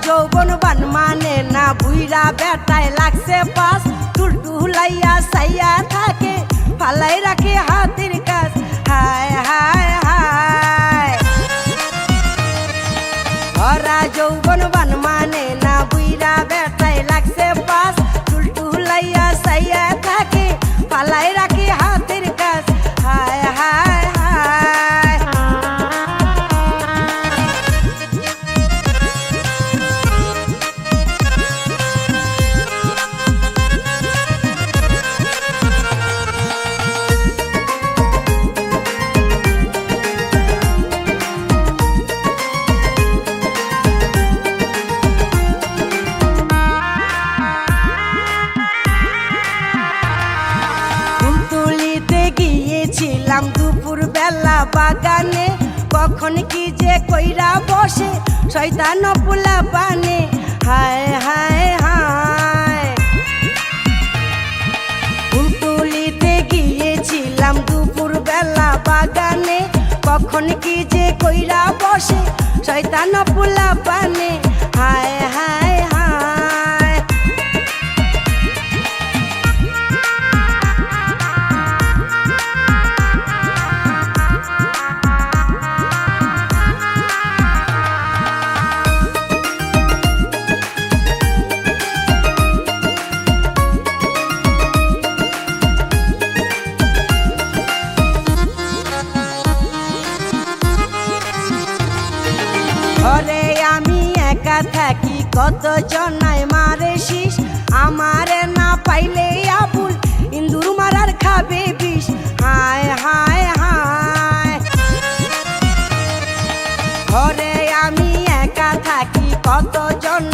যৌবন বান মানে না বুইরা বেটায় লাগছে পাস টুলটুলাইয়া সাইয়া থাকে ফালাই রাখে হাতের কাজ হায় হায় হায় ভরা যৌবন বান মানে না বুইরা বেটায় লাগছে পাস টুলটুলাইয়া সাইয়া থাকে ফালাই রাখে হাতের কাজ হায় হায় হায় ছিলাম দুপুর বেলা বাগানে কখন কি যে কইরা বসে শয়তান পোলা পানে হায় হায় হায় ফুলতুলিতে গিয়েছিলাম দুপুর বেলা বাগানে কখন কি যে কইরা বসে শয়তান পোলা পানে হায় হায় হায় ঘরে আমি একা থাকি কত জনায় মারে শীষ আমারে না পাইলে আবুল ইন্দুর মারার খাবে বিষ হায় হায় হায় ঘরে আমি একা থাকি কত জন